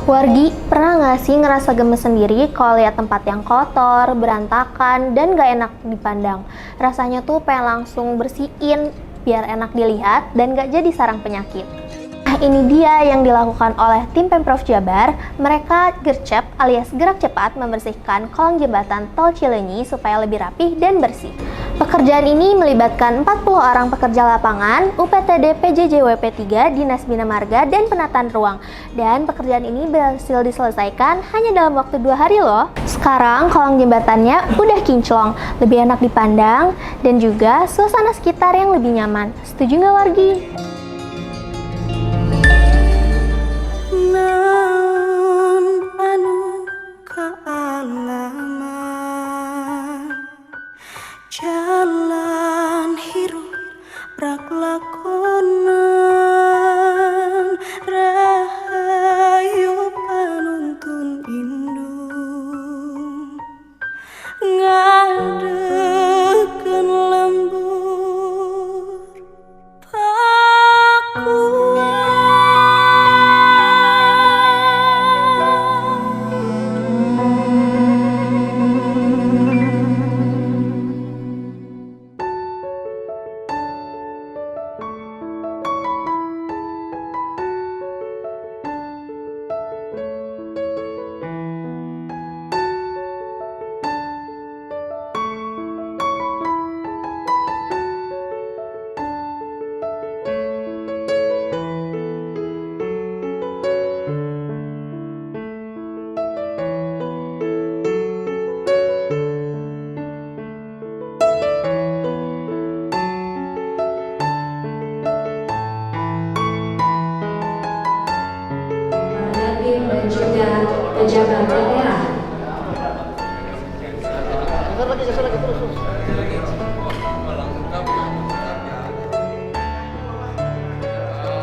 Wargi, pernah nggak sih ngerasa gemes sendiri kalau lihat tempat yang kotor, berantakan, dan gak enak dipandang? Rasanya tuh pengen langsung bersihin biar enak dilihat dan gak jadi sarang penyakit. Nah, ini dia yang dilakukan oleh tim Pemprov Jabar. Mereka gercep alias gerak cepat membersihkan kolong jembatan Tol Cileunyi supaya lebih rapih dan bersih. Pekerjaan ini melibatkan 40 orang pekerja lapangan, UPTD PJJWP 3, Dinas Bina Marga, dan penataan ruang. Dan pekerjaan ini berhasil diselesaikan hanya dalam waktu 2 hari loh. Sekarang kolong jembatannya udah kinclong, lebih enak dipandang, dan juga suasana sekitar yang lebih nyaman. Setuju nggak wargi? Naon anu kaalaman jalan hirup rak lakonan rahayu panuntun indung ngadekeun lembur pakuan. Dan juga pejabat daerah.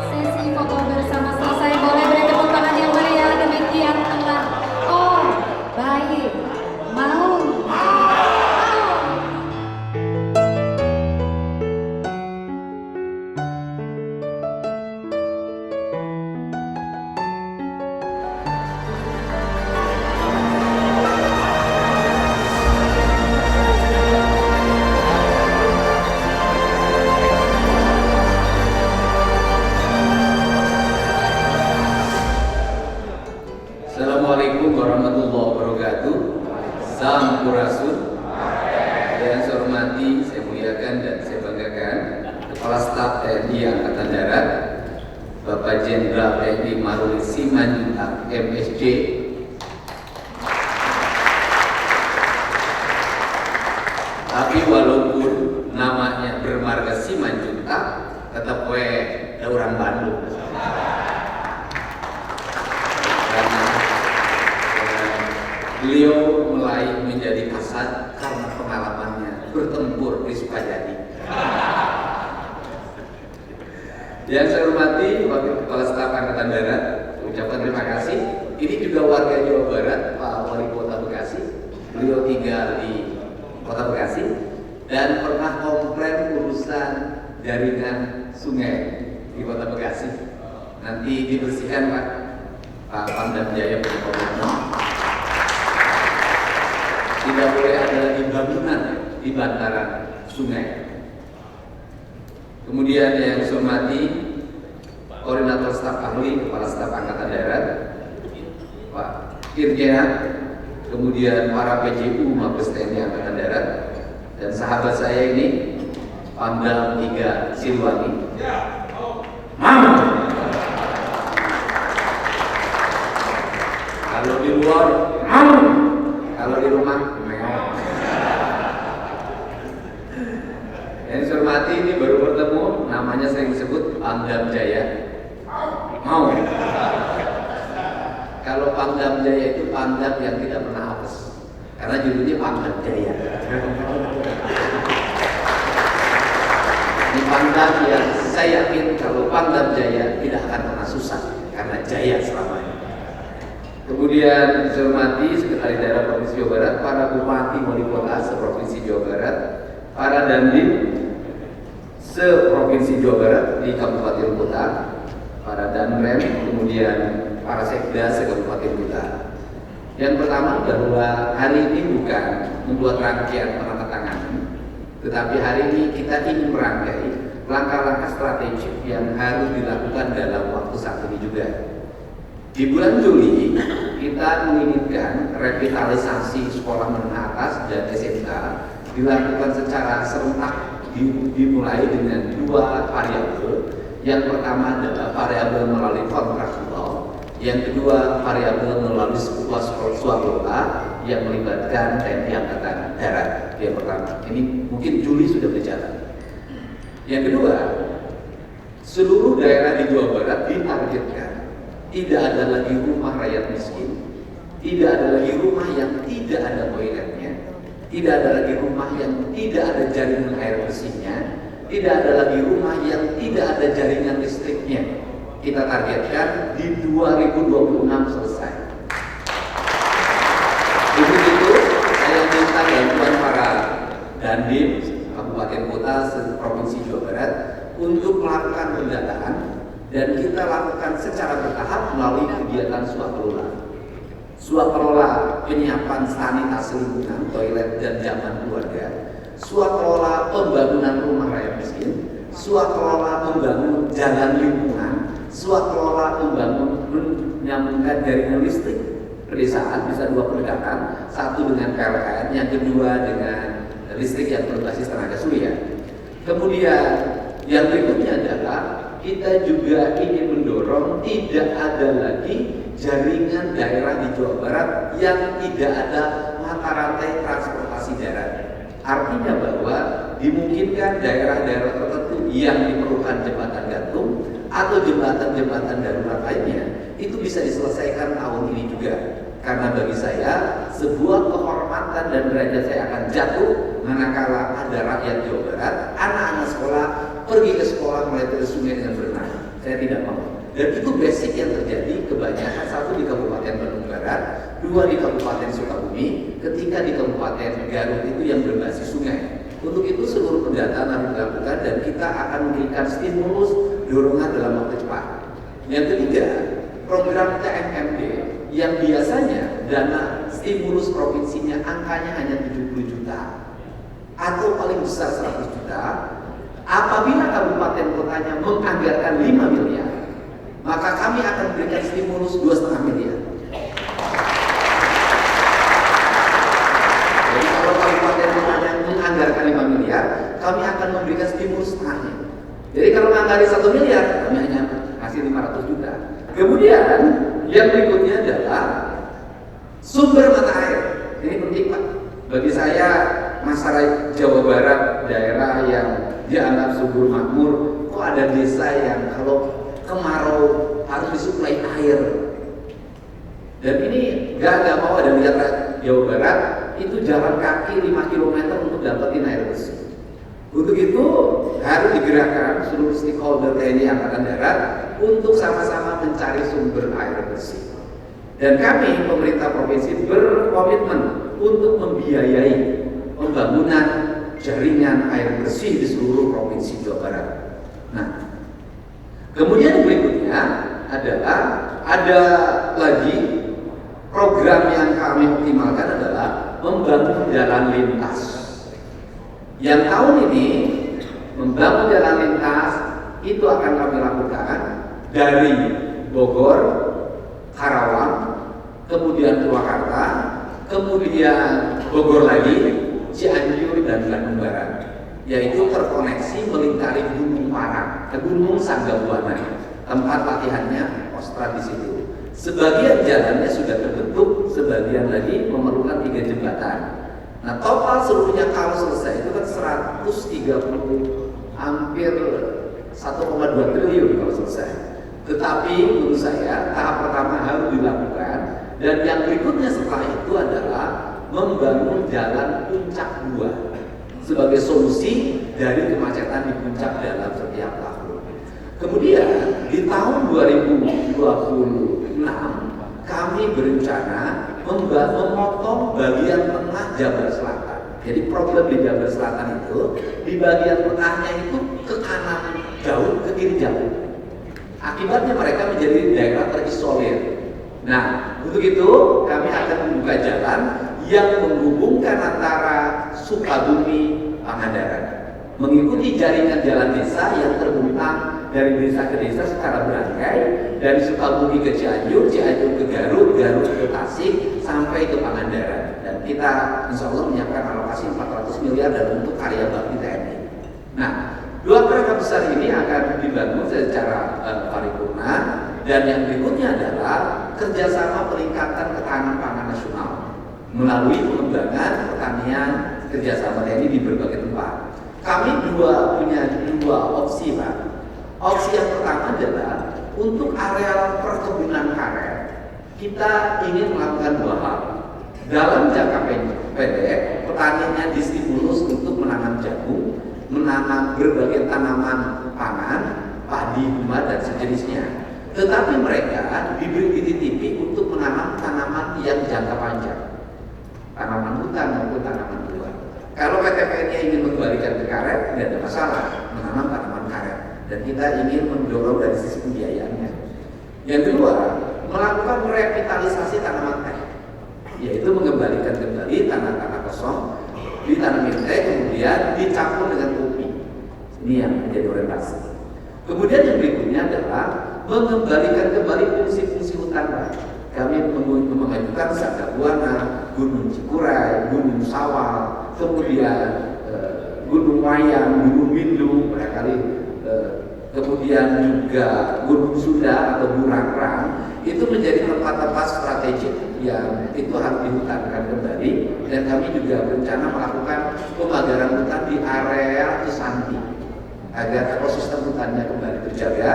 Sesi foto bersama selesai, boleh beri tepuk tangan yang meriah. Demikian telah. Oh, baik. Mau. Assalamualaikum warahmatullahi wabarakatuh. Sampurasun. Yang saya hormati, saya muliakan dan saya banggakan Kepala Staf TNI Angkatan Darat, Bapak Jenderal TNI Maruli Simanjuntak MSc. Tapi walaupun namanya bermarga Simanjuntak, tetap ada orang Bandung. Beliau mulai menjadi kasat karena pengalamannya bertempur di Sukajadi. Yang saya hormati Wakil Kepala Staf Angkatan Darat, ucapkan terima kasih. Ini juga warga Jawa Barat, Pak Wali Kota Bekasi. Beliau tinggal di Kota Bekasi dan pernah komplain urusan jaringan sungai di Kota Bekasi. Nanti dibersihkan Pak Pangdam Jaya punya komitmen. Tidak boleh ada lagi bangunan di bantaran sungai. Kemudian yang saya hormati Koordinator Staf Ahli Kepala Staf Angkatan Darat, Pak Irjen, kemudian para PJU Mabes TNI Angkatan Darat, dan sahabat saya ini Pangdam 3 Siliwangi. Kalau di luar, kalau di rumah, yang saya hormati ini baru bertemu, namanya sering disebut Pangdam Jaya. Mau? Kalau Pangdam Jaya itu Pangdam yang tidak pernah hapus, karena judulnya Pangdam Jaya. Ini Pangdam yang saya yakin kalau Pangdam Jaya tidak akan pernah susah, karena jaya selamanya. Kemudian saya hormati Sekretaris Daerah Provinsi Jawa Barat, para bupati wali kota seprovinsi Jawa Barat, para dandim seprovinsi Jawa Barat di Kabupaten Kota, para danrem, kemudian para sekda se-Kabupaten Kuta. Yang pertama bahwa hari ini bukan membuat rangkaian penandatanganan, tetapi hari ini kita ingin merangkai langkah-langkah strategik yang harus dilakukan dalam waktu saat ini juga. Di bulan Juli kita menginginkan revitalisasi sekolah menengah atas dan SMK dilakukan secara serentak, dimulai dengan 2 variabel. Yang pertama adalah variabel melalui kontraktual, yang kedua variabel melalui sebuah swaklola yang melibatkan TNI Angkatan Darat. Yang pertama, ini mungkin Juli sudah berjalan. Yang kedua, seluruh daerah di Jawa Barat ditargetkan tidak ada lagi rumah rakyat miskin, tidak ada lagi rumah yang tidak ada toiletnya, tidak ada lagi rumah yang tidak ada jaringan air bersihnya, tidak ada lagi rumah yang tidak ada jaringan listriknya. Kita targetkan di 2026 selesai. Begitu saya minta bantuan para Dandim Kabupaten Kota Provinsi Jawa Barat untuk melakukan pendataan, dan kita lakukan secara bertahap melalui kegiatan swaklola. Swaklola penyiapan sanitasi lingkungan, toilet dan jamban keluarga, swaklola pembangunan rumah rakyat miskin, swaklola membangun jalan lingkungan, swaklola membangun menyambungkan jaringan listrik pedesaan, bisa 2 pendekatan, satu dengan PLN, yang kedua dengan listrik yang berbasis tenaga surya. Kemudian yang berikutnya adalah kita juga ingin mendorong tidak ada lagi jaringan daerah di Jawa Barat yang tidak ada mata rantai transportasi darat. Artinya bahwa dimungkinkan daerah-daerah tertentu yang diperlukan jembatan gantung atau jembatan-jembatan darurat lainnya itu bisa diselesaikan tahun ini juga. Karena bagi saya sebuah kehormatan dan derajat saya akan jatuh manakala ada rakyat Jawa Barat, anak-anak sekolah pergi ke sekolah mulai dari sungai dengan berenang. Saya tidak mau. Dan itu basic yang terjadi kebanyakan, satu di Kabupaten Bandung Barat, 2 di Kabupaten Sukabumi, ketika di Kabupaten Garut itu yang berbasis sungai. Untuk itu seluruh pendataan harus dilakukan dan kita akan memberikan stimulus dorongan dalam waktu cepat. Yang ketiga, program TMMD yang biasanya dana stimulus provinsinya angkanya hanya 70 juta atau paling besar 100 juta. Apabila kabupaten kotanya menganggarkan 5 miliar, maka kami akan berikan stimulus 2,5 miliar. Jadi kalau kabupaten kotanya menganggarkan 5 miliar, kami akan memberikan stimulus setengahnya. Jadi kalau menganggarkan 1 miliar, kami hanya kasih 500 juta. Kemudian yang berikutnya adalah sumber mata air. Ini penting Pak. Bagi saya masyarakat Jawa Barat, daerah yang dianggap subur makmur, kok ada desa yang kalau kemarau harus disuplai air. Dan ini gak mau ada lihat Jawa Barat itu jalan kaki 5 km untuk dapetin air bersih. Untuk itu harus digerakkan seluruh stakeholder TNI Angkatan Darat untuk sama-sama mencari sumber air bersih. Dan kami pemerintah provinsi berkomitmen untuk membiayai pembangunan jaringan air bersih di seluruh provinsi Jawa Barat. Nah, kemudian berikutnya adalah ada lagi program yang kami optimalkan adalah membangun jalan lintas. Yang tahun ini membangun jalan lintas itu akan kami lakukan dari Bogor, Karawang, kemudian Purwakarta, kemudian Bogor lagi, Cianjur dan Bandung Barat, yaitu terkoneksi melingkari Gunung Parang, Gunung Sanggabuana, tempat latihannya Kostrat di situ. Sebagian jalannya sudah terbentuk, sebagian lagi memerlukan 3 jembatan. Nah, total seluruhnya kalau selesai itu kan 130, hampir 1,2 triliun kalau selesai. Tetapi menurut saya tahap pertama harus dilakukan, dan yang berikutnya setelah itu adalah membangun jalan Puncak 2 sebagai solusi dari kemacetan di puncak dalam setiap tahun. Kemudian di tahun 2026 kami berencana memotong bagian tengah Jabar Selatan. Jadi problem di Jabar Selatan itu di bagian tengahnya itu ke kanan jauh, ke kiri jauh. Akibatnya mereka menjadi daerah terisolir. Nah, untuk itu kami akan membuka jalan yang menghubungkan antara Sukabumi Pangandaran, mengikuti jaringan jalan desa yang terbentang dari desa ke desa secara berangkai, dari Sukabumi ke Cianjur, Cianjur ke Garut, Garut ke Tasik, sampai ke Pangandaran. Dan kita insya Allah menyiapkan alokasi 400 miliar dalam bentuk karya bakti TNI. Nah, dua kerangka besar ini akan dibangun secara paripurna, dan yang berikutnya adalah kerjasama peningkatan ketahanan pangan nasional melalui pengembangan pertanian kerjasama TNI di berbagai tempat. Kami punya dua opsi, Pak. Opsi yang pertama adalah untuk areal perkebunan karet, kita ingin melakukan dua hal. Dalam jangka pendek, petaninya distimulus untuk menanam jagung, menanam berbagai tanaman pangan, padi, guma, dan sejenisnya. Tetapi mereka diberi titipi untuk menanam tanaman yang jangka panjang, tanaman hutan maupun tanaman buah. Kalau PTPN-nya ingin mengembalikan ke karet, tidak ada masalah menanam tanaman karet, dan kita ingin mendorong dari sisi pembiayaannya. Yang kedua, melakukan revitalisasi tanaman teh, yaitu mengembalikan kembali tanah-tanah kosong, ditanami teh, kemudian dicampur dengan kopi. Ini yang menjadi orientasi. Kemudian yang berikutnya adalah mengembalikan kembali fungsi-fungsi hutan. Kami mengajukan Sagabuana, Gunung Cikuray, Gunung Sawal, kemudian Gunung Wayang, Gunung Windung, barangkali kemudian juga Gunung Sunda atau Burangrang. Itu menjadi tempat-tempat strategik yang itu harus dihutankan kembali, dan kami juga berencana melakukan pemagaran hutan di area Cisanti agar ekosistem hutannya kembali terjaga,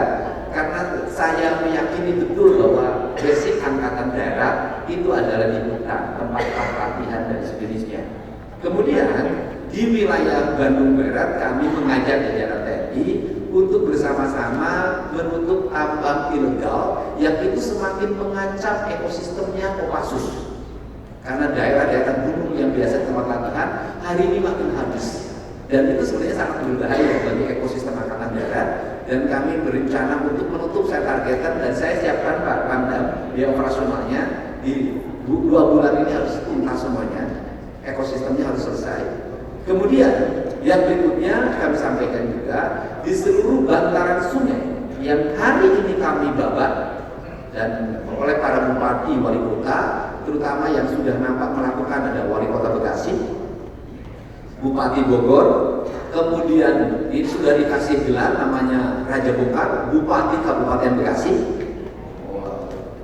karena saya meyakini betul bahwa basic angkatan darat itu adalah di hutan, tempat latihan dan sejenisnya. Kemudian di wilayah Bandung Barat kami mengajak jajaran TNI untuk bersama-sama menutup tambang ilegal yang itu semakin mengancam ekosistemnya Kopassus. Karena daerah-daerah gunung yang biasa tempat latihan hari ini makin habis, dan itu sebenarnya sangat berbahaya bagi ekosistem angkatan darat. Dan kami berencana untuk menutup, saya targetkan dan saya siapkan Pak Pangdam di operasionalnya di 2 bulan ini harus tuntas semuanya, ekosistemnya harus selesai. Kemudian yang berikutnya kami sampaikan juga di seluruh bantaran sungai yang hari ini kami babat dan oleh para bupati, wali kota, terutama yang sudah nampak melakukan, ada wali kota Bekasi, Bupati Bogor, kemudian ini sudah dikasih gelar namanya Raja Bongkar, Bupati Kabupaten Bekasi,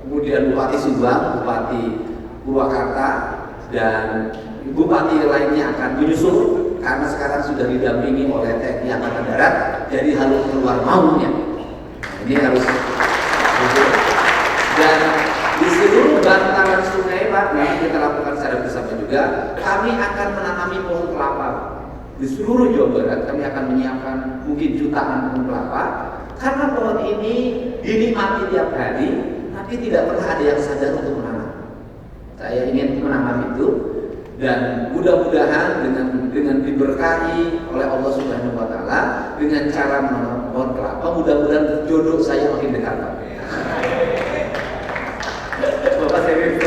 kemudian Bupati Subang, Bupati Purwakarta, dan bupati lainnya akan menyusul karena sekarang sudah didampingi oleh TNI Angkatan Darat, jadi harus keluar maunya. Ini harus dan di seluruh bantaran sungai, Pak, nanti kita lakukan secara bersama juga. Kami akan menanami pohon kelapa di seluruh Jawa Barat. Kami akan menyiapkan mungkin jutaan pohon kelapa, karena pohon ini dinikmati tiap hari, tapi tidak pernah ada yang sadar untuk menanam. Saya ingin menanam itu, dan mudah-mudahan dengan diberkahi oleh Allah Subhanahu wa taala dengan cara menanam pohon kelapa, mudah-mudahan jodoh saya makin dekat, Pak. Bapak serius.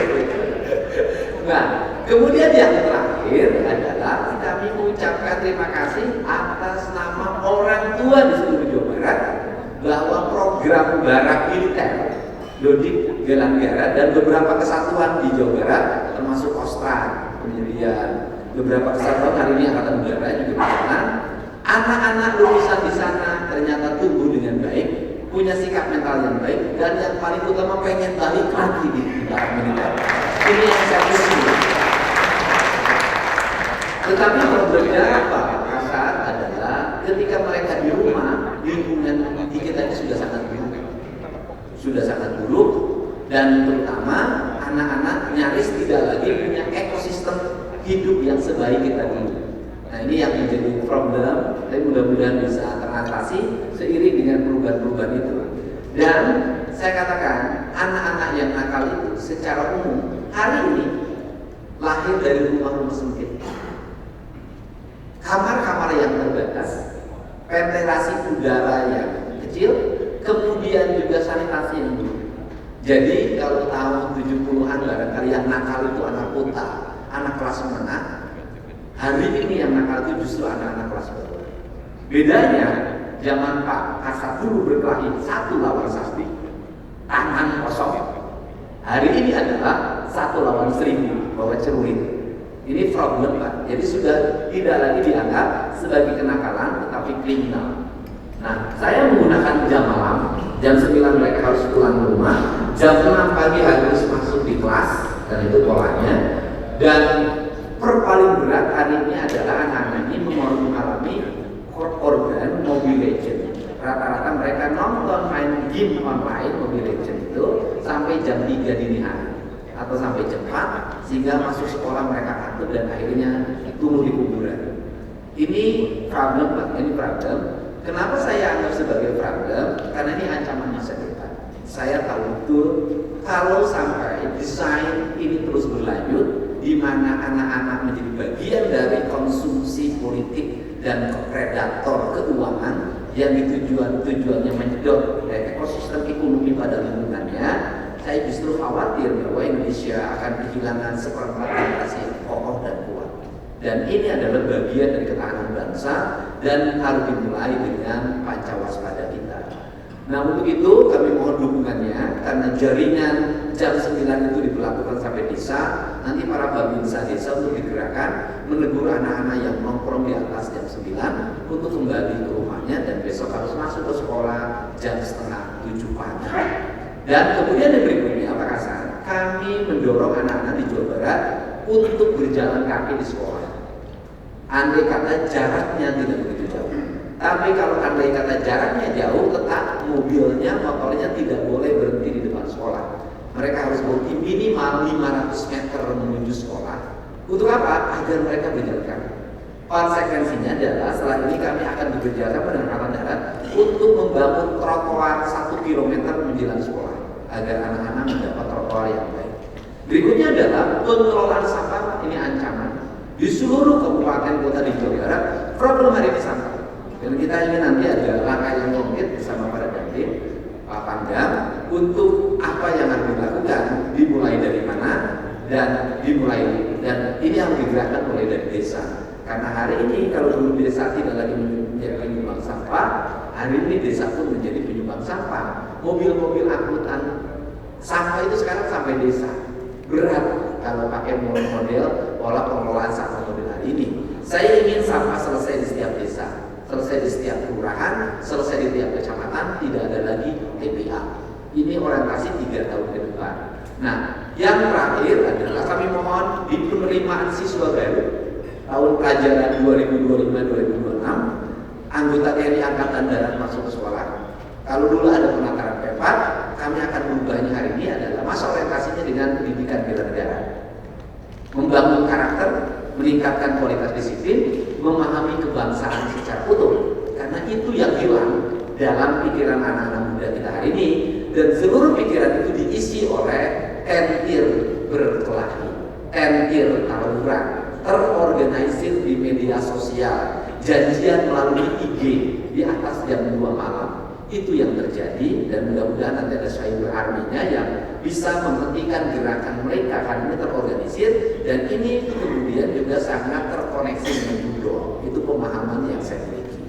Nah, kemudian yang terakhir adalah kami mengucapkan terima kasih atas nama orang tua di seluruh Jawa Barat bahwa program barak militer Dodik Galanggara dan beberapa kesatuan di Jawa Barat termasuk Kostrat, kemudian beberapa kesatuan hari ini Angkatan Udara juga di sana. Anak-anak lulusan di sana ternyata tumbuh dengan baik, punya sikap mental yang baik, dan yang paling utama pengen balik lagi di barak militer. Ini yang saya bersyukur. Tetapi problemnya apa? Kasar adalah ketika mereka di rumah, lingkungan di kita ini sudah sangat buruk, dan terutama anak-anak nyaris tidak lagi punya ekosistem hidup yang sebaik kita dulu. Nah, ini yang menjadi problem, tapi mudah-mudahan bisa teratasi seiring dengan perubahan-perubahan itu. Dan saya katakan, anak-anak yang nakal itu secara umum hari ini lahir dari rumah-rumah sempit, kamar-kamar yang terbatas, ventilasi udara yang kecil, kemudian juga sanitasi yang buruk. Jadi kalau tahun 70-an barangkali yang nakal itu anak kota, anak kelas menengah. Hari ini yang nakal itu justru anak-anak kelas bawah. Bedanya zaman Pak Kasat dulu berkelahi 1 lawan 1, tangan kosong. Hari ini adalah 1 lawan 1000 bawa celurit. Ini problem Pak. Jadi sudah tidak lagi dianggap sebagai kenakalan tetapi kriminal. Nah, saya menggunakan jam malam, jam 9 mereka harus pulang ke rumah, jam 6 pagi harus masuk di kelas, dan itu polanya. Dan paling berat hari ini adalah anak-anak ini mengalami korban Mobile Legends. Rata-rata mereka nonton main game online Mobile Legends itu sampai jam 3 dini hari atau sampai jam 4, sehingga masuk sekolah mereka kantuk dan akhirnya tumbuh di kuburan. Ini problem Pak, ini problem. Kenapa saya anggap sebagai problem? Karena ini ancaman masa depan. Saya tahu betul kalau sampai desain ini terus berlanjut, di mana anak-anak menjadi bagian dari konsumsi politik dan predator keuangan yang tujuannya menyedot ekosistem ekonomi pada lingkungannya, saya justru khawatir bahwa Indonesia akan kehilangan seperempat generasi yang kokoh dan kuat. Dan ini adalah bagian dari ketahanan bangsa dan harus dimulai dengan pancawaspada kita. Nah, untuk itu kami mohon dukungannya, karena jaringan jam 9 itu diberlakukan sampai desa. Nanti para babinsa desa untuk digerakkan menegur anak-anak yang nongkrong di atas jam 9 untuk kembali ke rumahnya, dan besok harus masuk ke sekolah jam setengah 7 pagi. Dan kemudian yang berikutnya Pak Hasan, kami mendorong anak-anak di Jawa Barat untuk berjalan kaki di sekolah. Andai kata jaraknya tidak begitu jauh. Tapi kalau andai kata jaraknya jauh, tetap mobilnya, motornya tidak boleh berhenti di depan sekolah. Mereka harus berhenti minimal 500 meter menuju sekolah. Untuk apa? Agar mereka berjalan kaki. Konsekuensinya adalah setelah ini kami akan bekerja sama dengan Angkatan Darat untuk membangun trotoar 1 km menjelang sekolah agar anak-anak mendapat trotoar yang baik. Berikutnya adalah pengelolaan sampah. Ini ancaman di seluruh kabupaten kota di Jawa Barat. Problem hari ini sampah, dan kita ingin nanti ada langkah yang konkret bersama para Dandim, Pak Pangdam, untuk apa yang harus dilakukan, dimulai dari mana, dan ini harus digerakkan mulai dari desa. Karena hari ini kalau dulu desa tidak lagi menjadi penyumbang sampah, hari ini desa pun menjadi penyumbang sampah. Mobil-mobil angkutan sampah itu sekarang sampai desa. Berat kalau pakai model pola pengelolaan sampah model hari ini. Saya ingin sampah selesai di setiap desa, selesai di setiap kelurahan, selesai di tiap kecamatan, tidak ada lagi TPA. Ini orientasi 3 tahun ke depan. Nah, yang terakhir adalah kami mohon di penerimaan siswa baru tahun pelajaran 2025-2026, anggota TNI Angkatan Darat masuk ke sekolah. Kalau dulu ada penataran P4, kami akan merubahnya hari ini adalah masa orientasinya dengan pendidikan bela negara, membangun karakter, meningkatkan kualitas disiplin, memahami kebangsaan secara utuh. Karena itu yang hilang dalam pikiran anak-anak muda kita hari ini, dan seluruh pikiran itu diisi oleh tentir berkelahi, tentir tawuran, terorganisir di media sosial, janjian melalui IG di atas jam 2 malam. Itu yang terjadi, dan mudah-mudahan nanti ada cyber army-nya yang bisa menghentikan gerakan mereka karena ini terorganisir, dan ini kemudian juga sangat terkoneksi dengan judo. Itu pemahaman yang saya miliki.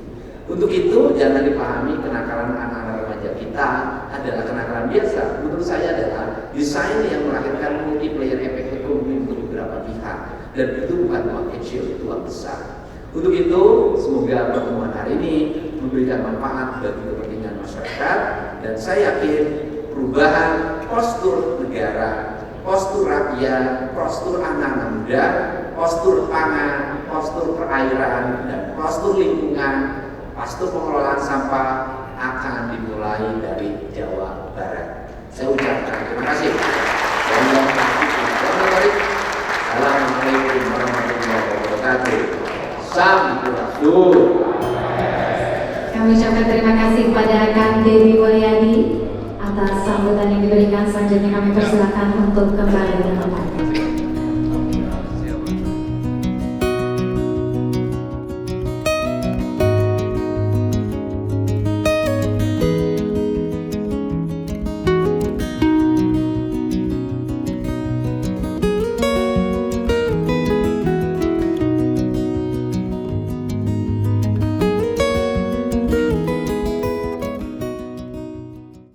Untuk itu jangan dipahami kenakalan anak-anak remaja kita adalah kenakalan biasa. Menurut saya adalah desain yang melahirkan multiplayer efek ekonomi untuk beberapa pihak, dan itu bukan uang kecil, itu uang besar. Untuk itu semoga pertemuan hari ini memberikan manfaat bagi kepentingan masyarakat, dan saya yakin perubahan postur negara, postur rakyat, postur anak-anak muda, postur pangan, postur perairan, dan postur lingkungan, postur pengelolaan sampah akan dimulai dari Jawa Barat. Saya ucapkan terima kasih. Assalamualaikum warahmatullahi wabarakatuh. Sampurasun. Kami ucapkan terima kasih kepada Kang Deddy Wahyadi atas sambutan yang diberikan. Selanjutnya kami persilakan untuk kembali.